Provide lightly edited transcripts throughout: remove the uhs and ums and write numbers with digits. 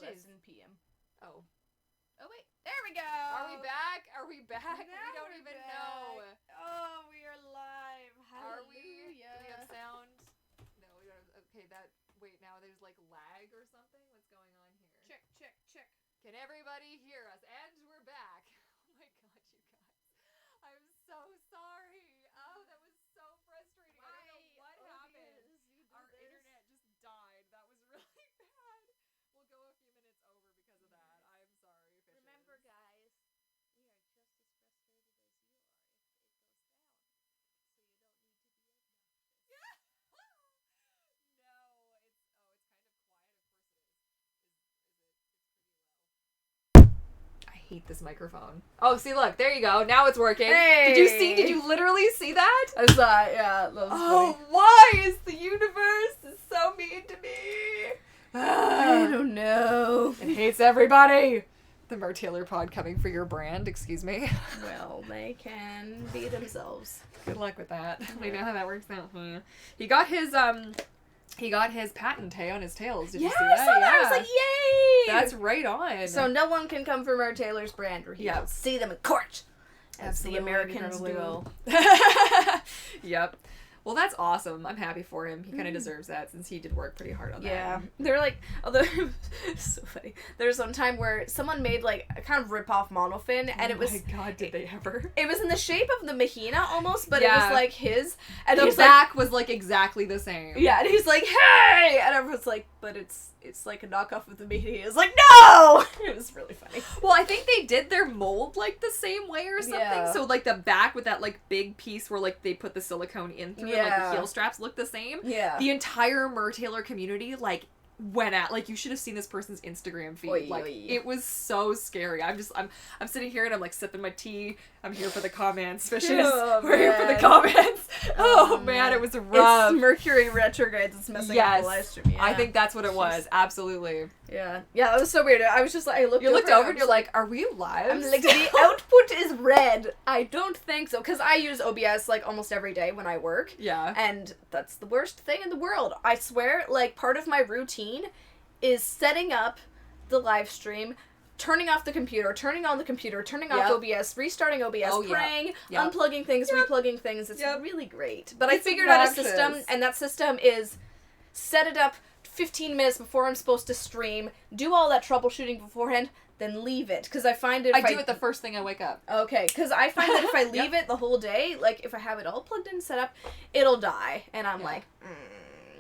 that's in PM. Oh. Oh, wait. There we go. Are we back? Are we back? Now we don't we're even back. know. Oh, we are live. Are we? Do Hallelujah. we have sound? No, we don't have. Okay, wait, now there's like lag or something? What's going on here? Check. Can everybody hear us? And we're back. Oh my god, you guys. I'm so sorry. Oh, that was so frustrating. I don't know what happened. Our internet just died. That was really bad. We'll go a few minutes over because of that. I'm sorry, fishes. Remember, guys, we are just as frustrated as you are if it goes down. So you don't need to be obnoxious. Yeah. No, it's kind of quiet. Of course it is. I hate this microphone. Oh, see, look, there you go. Now it's working. Hey! Did you literally see that? I saw it, yeah. That was Oh, funny. why is the universe so mean to me? I don't know. It hates everybody. The Mer Taylor pod coming for your brand, excuse me. Well, they can be themselves. Good luck with that. We know how that works out. He got his patent on his tails. Did you see that? I saw that. I was like, yay! That's right on. So no one can come from Mer Taylor's brand where he will see them in court. As the Americans do. Yep. Well, that's awesome. I'm happy for him. He kind of deserves that since he did work pretty hard on that. Yeah. They're like, although, so funny. There's one time where someone made like a kind of rip-off Monofin, and it was... Oh my god, did they ever? It was in the shape of the Mahina almost, but it was like his. And the back was like exactly the same. Yeah, and he's like, hey! And everyone's like, but it's like a knockoff of the Mahina. It's like, no! It was really funny. Well, I think they did their mold like the same way or something. Yeah. So like the back with that like big piece where like they put the silicone in through and like the heel straps look the same. Yeah. The entire Mer Taylor community like went at like you should have seen this person's Instagram feed. It was so scary. I'm sitting here and I'm like sipping my tea. I'm here for the comments, fishes. We're here for the comments. Oh man, it was rough. It's Mercury retrograde that's messing up the live stream. Yeah. I think that's what it was. Absolutely. Yeah. Yeah, it was so weird. I was just like, I looked over and you're like, are we live? I'm like, the output is red. I don't think so. Because I use OBS like almost every day when I work. Yeah. And that's the worst thing in the world. I swear, like, part of my routine is setting up the live stream, turning off the computer, turning on the computer, turning off OBS, restarting OBS, praying, unplugging things, replugging things. It's really great. But I figured out a system, and that system is set it up 15 minutes before I'm supposed to stream, do all that troubleshooting beforehand, then leave it. Because I find it... I do it the first thing I wake up. Okay, because I find that if I leave it the whole day, like, if I have it all plugged in and set up, it'll die. And I'm like,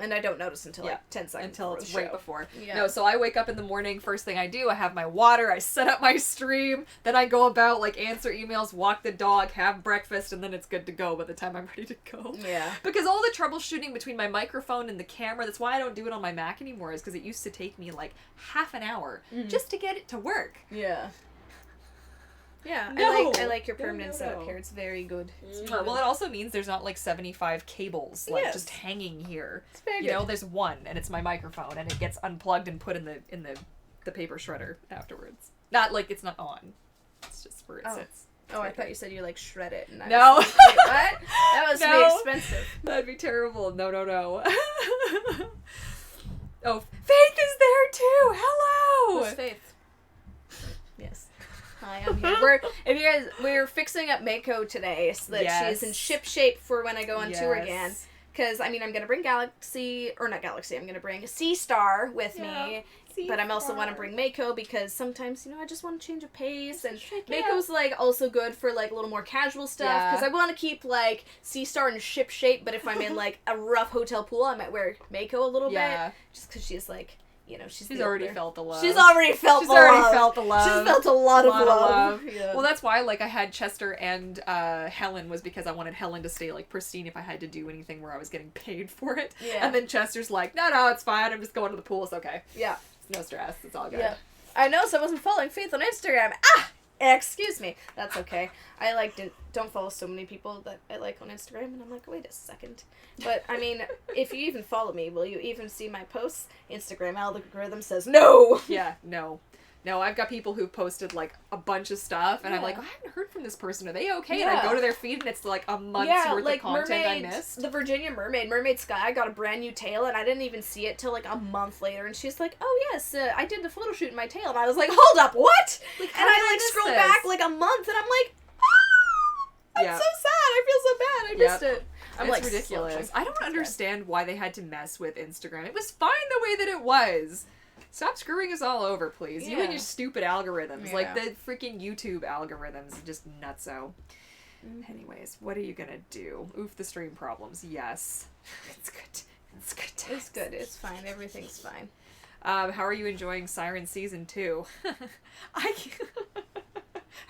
and I don't notice until like 10 seconds until it's right before. Yeah. No, so I wake up in the morning, first thing I do, I have my water, I set up my stream, then I go about, like, answer emails, walk the dog, have breakfast, and then it's good to go by the time I'm ready to go. Yeah. Because all the troubleshooting between my microphone and the camera, that's why I don't do it on my Mac anymore, is because it used to take me, like, half an hour just to get it to work. Yeah. Yeah, I like your permanent setup here. It's very good. Well, it also means there's not like 75 cables like just hanging here. It's very good. You know, there's one, and it's my microphone, and it gets unplugged and put in the paper shredder afterwards. Not like it's not on. It's just where it sits. Oh, I thought you said you like shred it. And no. Was like, wait, what? That was be expensive. That'd be terrible. No. Oh, Faith is there too. Hello. Who's Faith? Yes. Hi, I'm here. We're fixing up Mako today so that she's in ship shape for when I go on tour again. Because, I mean, I'm going to bring I'm going to bring a Sea Star with me. But I'm also want to bring Mako because sometimes, you know, I just want to change a pace. And Mako's, like, also good for, like, a little more casual stuff. Because I want to keep, like, Sea Star in ship shape. But if I'm in, like, a rough hotel pool, I might wear Mako a little bit. Just because she's, like... You know, she's already felt the love. She's already felt the love. She's felt a lot of love. Yeah. Well, that's why, like, I had Chester and Helen was because I wanted Helen to stay, like, pristine if I had to do anything where I was getting paid for it. Yeah. And then Chester's like, no, it's fine. I'm just going to the pool. It's okay. Yeah. It's no stress. It's all good. Yeah. I noticed I wasn't following Faith on Instagram. Excuse me. That's okay. I don't follow so many people that I like on Instagram, and I'm like, wait a second. But, I mean, if you even follow me, will you even see my posts? Instagram algorithm says no! Yeah, no. No, I've got people who've posted, like, a bunch of stuff, and I'm like, I haven't heard from this person. Are they okay? And I go to their feed, and it's, like, a month's worth of content I missed. The Virginia Mermaid, Mermaid Sky, got a brand new tail, and I didn't even see it till, like, a month later, and she's like, oh, yes, I did the photo shoot in my tail, and I was like, hold up, what? Like, and I, like, scroll back, like, a month, and I'm like, I'm so sad, I feel so bad, I missed it. It's like, ridiculous. I don't understand why they had to mess with Instagram. It was fine the way that it was. Stop screwing us all over, please. You and your stupid algorithms. Yeah. Like, the freaking YouTube algorithms. Just nutso. Mm-hmm. Anyways, what are you gonna do? Oof, the stream problems. Yes. It's good. It's good times. It's good. It's fine. Everything's fine. How are you enjoying Siren Season 2?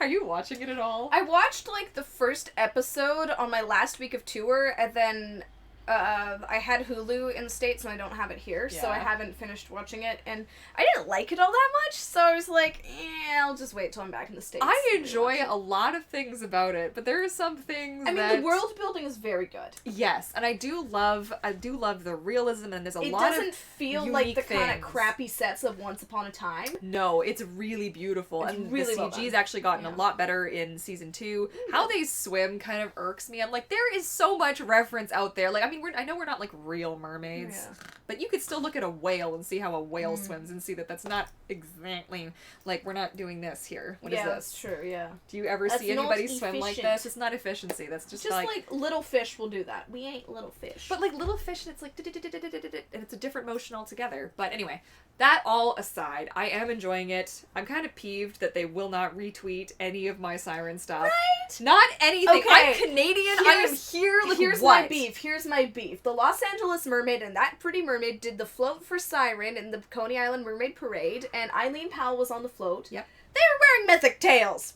Are you watching it at all? I watched, like, the first episode on my last week of tour, and then I had Hulu in the States, and I don't have it here, so I haven't finished watching it, and I didn't like it all that much, so I was like, I'll just wait till I'm back in the States. I enjoy a lot of things about it, but there are some things the world building is very good. Yes, and I do love the realism, and there's a lot of It doesn't feel like the kind of crappy sets of Once Upon a Time. No, it's really beautiful, and really the CG's actually gotten a lot better in Season 2. How they swim kind of irks me. I'm like, there is so much reference out there. Like, I mean, I know we're not, like, real mermaids, but you could still look at a whale and see how a whale swims and see that that's not exactly, like, we're not doing this here. What is this? That's true, yeah. Do you ever see anybody swim like this? It's not efficiency. That's just like little fish will do that. We ain't little fish. But, like, little fish, and it's like, and it's a different motion altogether. But anyway, that all aside, I am enjoying it. I'm kind of peeved that they will not retweet any of my Siren stuff. Right? Not anything. Okay. I'm Canadian. I am here. Like, here's my beef. Here's my beef. The Los Angeles Mermaid and That Pretty Mermaid did the float for Siren in the Coney Island Mermaid Parade, and Eileen Powell was on the float. Yep. They were wearing mythic tails.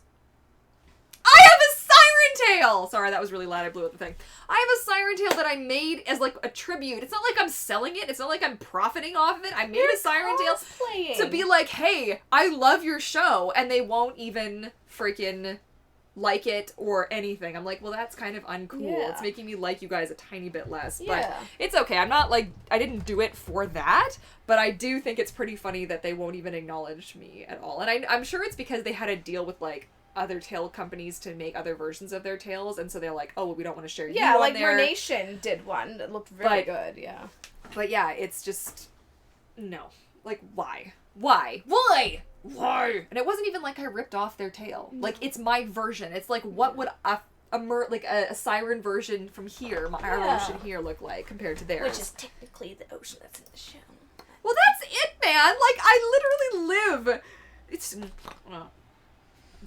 I have a siren tail! Sorry, that was really loud. I blew out the thing. I have a siren tail that I made as, like, a tribute. It's not like I'm selling it. It's not like I'm profiting off of it. I made a siren tail to be like, hey, I love your show, and they won't even freaking like it or anything. I'm like, well, that's kind of uncool. Yeah. It's making me like you guys a tiny bit less. But it's okay. I'm not, like, I didn't do it for that, but I do think it's pretty funny that they won't even acknowledge me at all. And I'm sure it's because they had a deal with, like, other tail companies to make other versions of their tails, and so they're like, oh, well, we don't want to share you on like there. Mernation did one that looked very good, But yeah, it's just, no. Like, why? Why? Why? Why? And it wasn't even like I ripped off their tail. No. Like, it's my version. It's like, what would a siren version from here, our ocean here, look like compared to theirs? Which is technically the ocean that's in the show. Well, that's it, man! Like, I literally live... It's... I'm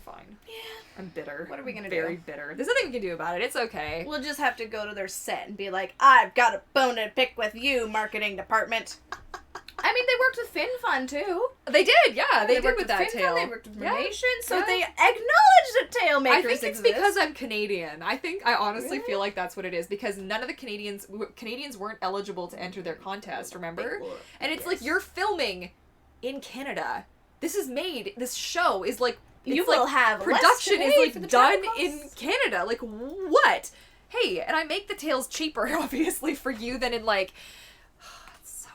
fine. Yeah. I'm bitter. What are we gonna do? Very bitter. There's nothing we can do about it. It's okay. We'll just have to go to their set and be like, I've got a bone to pick with you, marketing department. I mean, they worked with FinFun, too. They did, yeah. They did with that tail. They worked with Nation, so they acknowledge that tail makers exist. I think it's because I'm Canadian. I honestly feel like that's what it is, because none of the Canadians weren't eligible to enter their contest, remember? And it's like, you're filming in Canada. This show is like, you will have production is like done in Canada. Like, what? Hey, and I make the tails cheaper, obviously, for you than in, like,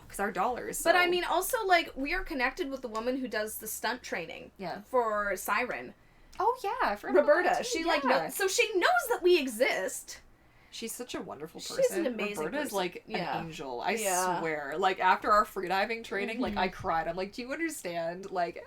because our dollars. So. But I mean, also, like, we are connected with the woman who does the stunt training for Siren. Oh, yeah. Roberta. She, like, knows, so she knows that we exist. She's such a wonderful person. She's an amazing Roberta's person. Like an angel. I swear. Like, after our freediving training, like, I cried. I'm like, do you understand? Like...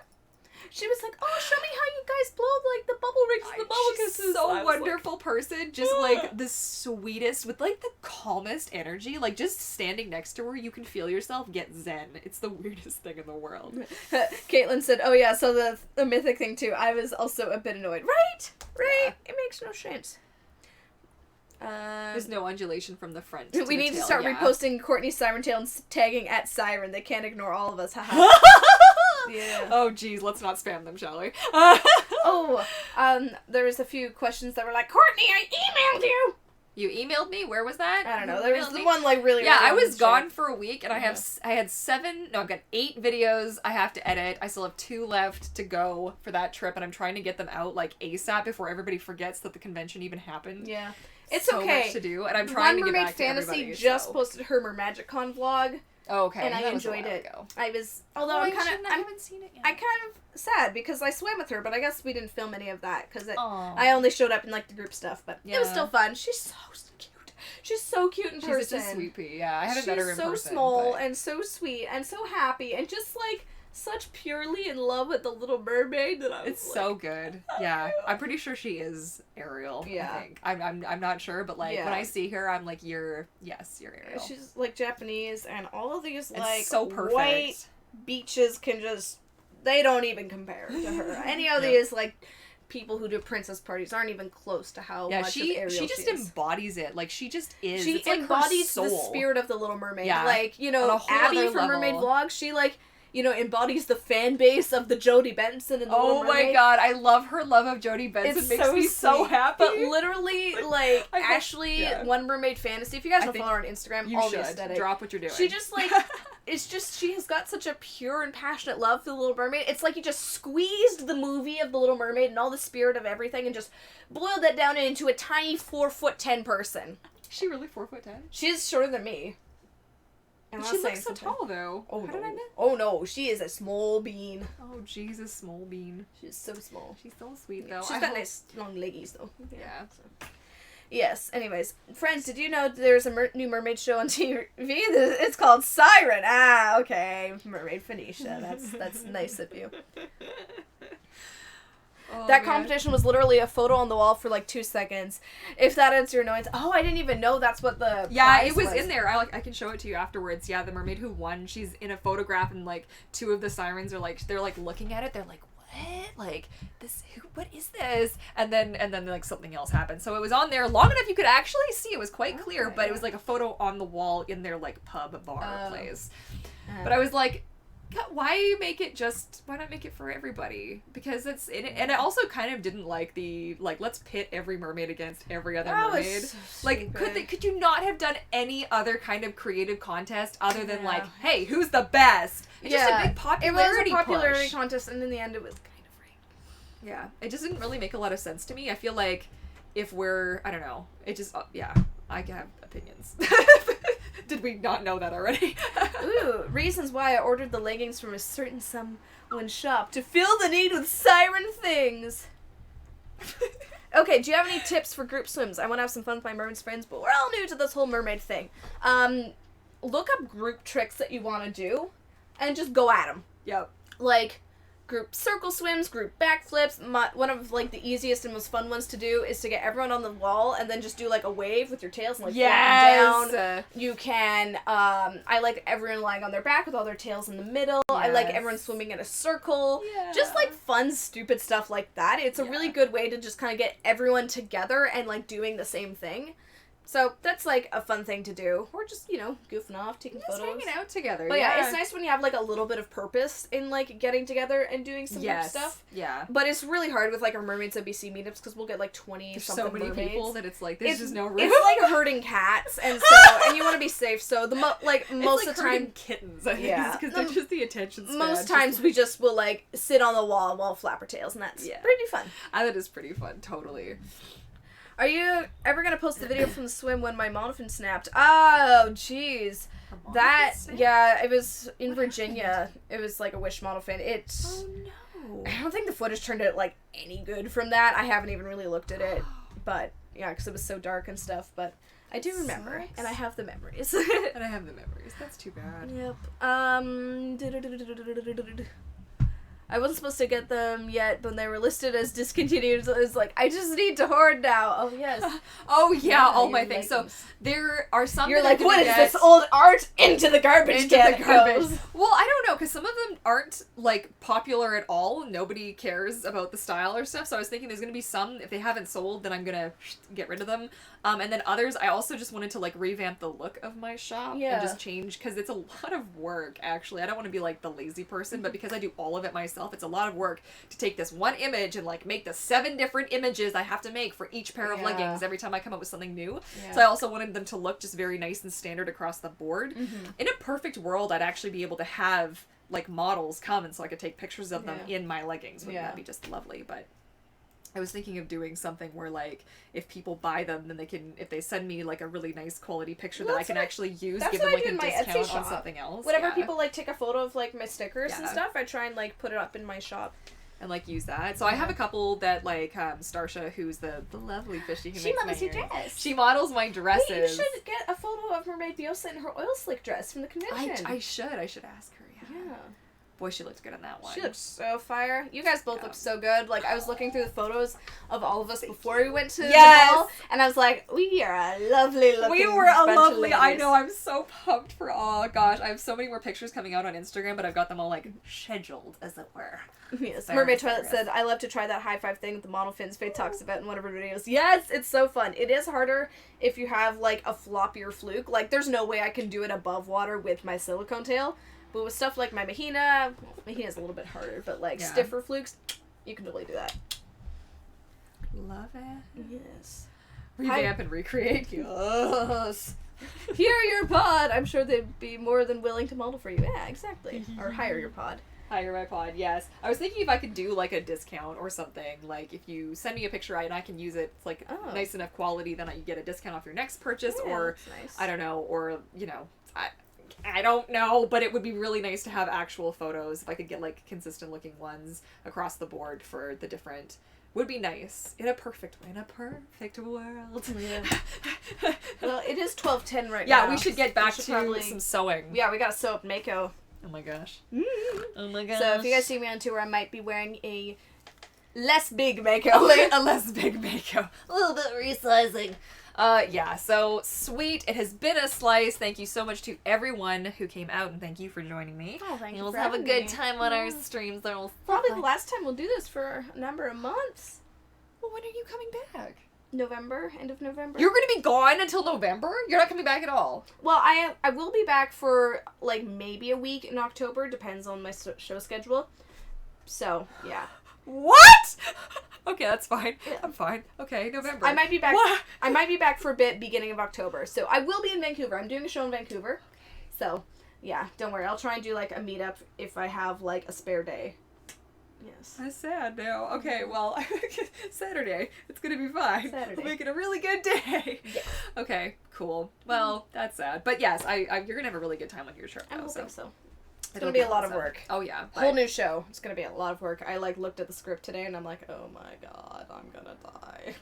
She was like, oh, show me how you guys blow, like, the bubble rings and the bubble kisses. She's so wonderful person. Just, like, the sweetest, with, like, the calmest energy. Like, just standing next to her, you can feel yourself get zen. It's the weirdest thing in the world. Caitlin said, oh, yeah, so the mythic thing, too. I was also a bit annoyed. Right? Yeah. It makes no sense. There's no undulation from the front. We need to start reposting Courtney's Siren Tail and tagging at Siren. They can't ignore all of us. Haha. Yeah. Oh, geez, let's not spam them, shall we? There was a few questions that were like, Courtney, I emailed you! You emailed me? Where was that? I don't know. There was the one, like, really... Yeah, I was gone for a week, and I've got 8 videos I have to edit. I still have 2 left to go for that trip, and I'm trying to get them out, like, ASAP before everybody forgets that the convention even happened. Yeah. It's so okay. much to do, and I'm trying to get back to everybody. Mermaid Fantasy just posted her MerMagicCon vlog. Oh, okay. And I enjoyed it. I was, although I haven't seen it yet. I'm kind of sad because I swam with her, but I guess we didn't film any of that because I only showed up in like the group stuff, but it was still fun. She's so cute. She's so cute in person. She's such a sweet pea. Yeah, I haven't met her in person. She's so small and so sweet and so happy and just like such purely in love with the Little Mermaid that it's so good. Yeah, I'm pretty sure she is Ariel. Yeah, I think I'm not sure, but like when I see her, I'm like, you're Ariel. She's like Japanese, and all of these like so perfect. White beaches they don't even compare to her. Any of these like people who do princess parties aren't even close to how much of Ariel she just embodies it. Like she just is. She embodies the spirit of the Little Mermaid. Yeah. Like, you know, Abby from Mermaid Vlogs, she like, you know, embodies the fan base of the Jodie Benson and the Little Mermaid. Oh my god, I love her love of Jodie Benson. It makes me so happy. But literally, like, Ashley, One Mermaid Fantasy, if you guys don't follow her on Instagram, all the aesthetic. Drop what you're doing. She just, like, it's just, she has got such a pure and passionate love for the Little Mermaid. It's like you just squeezed the movie of the Little Mermaid and all the spirit of everything and just boiled that down into a tiny 4'10" person. Is she really 4'10"? She's shorter than me. She looks so tall, though. Oh, How did I miss? Oh, no. She is a small bean. Oh, Jesus, small bean. She's so small. She's so sweet, though. She's got nice long leggies, though. Yeah. So. Yes. Anyways, friends, did you know there's a new mermaid show on TV? It's called Siren. Ah, okay. Mermaid Phoenicia. That's nice of you. Oh, that competition was literally a photo on the wall for like 2 seconds. If that adds your annoyance. Oh, I didn't even know that's what the prize it was in there. I can show it to you afterwards. Yeah, the mermaid who won, she's in a photograph and like 2 of the sirens are like, they're like looking at it. They're like, what? Like what is this? And then like something else happened. So it was on there long enough you could actually see. It was quite clear, but it was like a photo on the wall in their like pub bar place. But I was like, why not make it for everybody? Because and I also kind of didn't like the, like, let's pit every mermaid against every other mermaid. Like, could you not have done any other kind of creative contest other than like, hey, who's the best? It's just a big popularity contest, and in the end it was kind of rigged. Yeah, it just didn't really make a lot of sense to me. I feel like if I don't know, it just, I have opinions. Did we not know that already? Ooh, reasons why I ordered the leggings from a certain someone shop to fill the need with siren things. Okay, do you have any tips for group swims? I want to have some fun with my mermaid friends, but we're all new to this whole mermaid thing. Look up group tricks that you want to do, and just go at them. Yep. Like, group circle swims, group backflips. One of like the easiest and most fun ones to do is to get everyone on the wall and then just do like a wave with your tails and like flat down. You can I like everyone lying on their back with all their tails in the middle. Yes. I like everyone swimming in a circle. Yeah. Just like fun, stupid stuff like that. It's a really good way to just kind of get everyone together and like doing the same thing. So that's, like, a fun thing to do. Or just, you know, goofing off, taking photos. Just hanging out together, But yeah, it's nice when you have, like, a little bit of purpose in, like, getting together and doing some group stuff. Yeah. But it's really hard with, like, our Mermaids BC meetups, because we'll get, like, 20-something so many mermaids. people that it's, like, there's just no room. It's like herding cats, and you want to be safe, so most of the time... kittens, I think, because they're just the attention span. Most times we just will, like, sit on the wall while flap our tails, and that's pretty fun. That is pretty fun, totally. Are you ever gonna post the video from the swim when my monofin snapped? Oh, jeez. It was in Virginia. It was like a wish monofin. Oh, no. I don't think the footage turned out, like, any good from that. I haven't even really looked at it. But, yeah, because it was so dark and stuff. But I do remember. Sucks. And I have the memories. That's too bad. Yep. I wasn't supposed to get them yet, but when they were listed as discontinued, it was like, I just need to hoard now. Oh, yes. Oh, yeah, all my things. So, there are some You're like, what is this old art? Into the garbage can it goes. Well, I don't know, because some of them aren't, like, popular at all. Nobody cares about the style or stuff, so I was thinking there's going to be some, if they haven't sold, then I'm going to get rid of them. And then others, I also just wanted to, like, revamp the look of my shop and just change, because it's a lot of work, actually. I don't want to be, like, the lazy person, but because I do all of it myself, it's a lot of work to take this one image and, like, make the 7 different images I have to make for each pair of leggings every time I come up with something new. Yeah. So I also wanted them to look just very nice and standard across the board. Mm-hmm. In a perfect world, I'd actually be able to have, like, models come and so I could take pictures of them in my leggings. Wouldn't that be just lovely? But I was thinking of doing something where, like, if people buy them, then they can, if they send me, like, a really nice quality picture that I can actually use, give them, like, a discount on something else. Whenever people, like, take a photo of, like, my stickers and stuff, I try and, like, put it up in my shop. And, like, use that. So I have a couple that, like, Starsha, who's the lovely fishy who makes models your dress. She models my dresses. Wait, you should get a photo of Mermaid Biosa in her oil slick dress from the convention. I should ask her, yeah. Boy, she looked good in that one. She looks so fire. You guys both look so good. Like, I was looking through the photos of all of us before we went to the ball, and I was like, we are a lovely looking We were a lovely, ladies. I know, I'm so pumped for, oh gosh, I have so many more pictures coming out on Instagram, but I've got them all, like, scheduled, as it were. Yes, Mermaid Toilet said, I love to try that high five thing that the Monofin I talks about in one of her videos. Yes, it's so fun. It is harder if you have, like, a floppier fluke. Like, there's no way I can do it above water with my silicone tail. But with stuff like my Mahina's a little bit harder, but like stiffer flukes, you can totally do that. Love it. Yes. Revamp and recreate. Yes. Hear your pod. I'm sure they'd be more than willing to model for you. Yeah, exactly. Or hire your pod. Hire my pod, yes. I was thinking if I could do like a discount or something. Like if you send me a picture and I can use it, it's like nice enough quality, then you get a discount off your next purchase, or nice. I don't know, or you know, I don't know, but it would be really nice to have actual photos if I could get like consistent looking ones across the board for the different. Would be nice in a perfect way, in a perfect world. Yeah. Well, it is 12:10 right now. Yeah, we should get back to some sewing. Yeah, we gotta sew up Mako. Oh my gosh. Oh my gosh. So if you guys see me on tour, I might be wearing a less big Mako. A less big Mako. A little bit resizing. Yeah, so sweet. It has been a slice. Thank you so much to everyone who came out, and thank you for joining me. Oh, thank you We'll for have a having good me. time on our streams. Probably the last time we'll do this for a number of months. Well, when are you coming back? November, end of November. You're going to be gone until November? You're not coming back at all? Well, I will be back for, like, maybe a week in October. Depends on my show schedule. So, yeah. What? Okay, that's fine. Yeah. I'm fine. Okay, November. I might be back. What? I might be back for a bit beginning of October. So I will be in Vancouver. I'm doing a show in Vancouver. So, yeah, don't worry. I'll try and do, like, a meetup if I have, like, a spare day. Yes. That's sad now. Okay, well, Saturday. It's gonna be fine. Saturday. We'll make it a really good day. Yes. Okay, cool. Well, that's sad. But yes, you're gonna have a really good time on your trip. I will think so. so. It's gonna be a lot of work. Oh yeah. Whole new show. It's gonna be a lot of work. I, like, looked at the script today and I'm like, oh my god, I'm gonna die.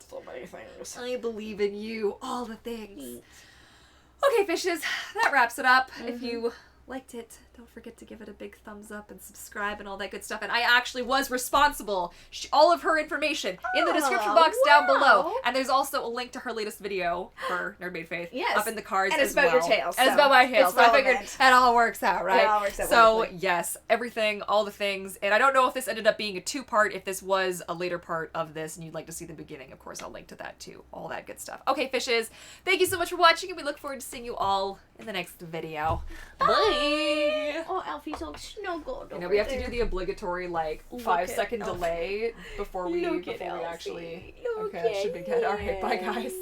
So many things. I believe in you. All the things. Okay, fishes. That wraps it up. If you liked it, don't forget to give it a big thumbs up and subscribe and all that good stuff. And I actually was responsible. All of her information in the description box down below. And there's also a link to her latest video for Nerdmaid Faith up in the cards. And it's about your tail. And it's about my tail. So I figured that all works out, right? It all works out. So wonderfully. yes, everything, all the things. And I don't know if this ended up being a 2-part. If this was a later part of this and you'd like to see the beginning, of course, I'll link to that too. All that good stuff. Okay, fishes. Thank you so much for watching, and we look forward to seeing you all in the next video. Bye! Oh, Alfie's all snuggled. You know, we have to do the obligatory, like, 5-second delay before we Look at actually... Alfie. Okay, that should be good. Alright, bye guys.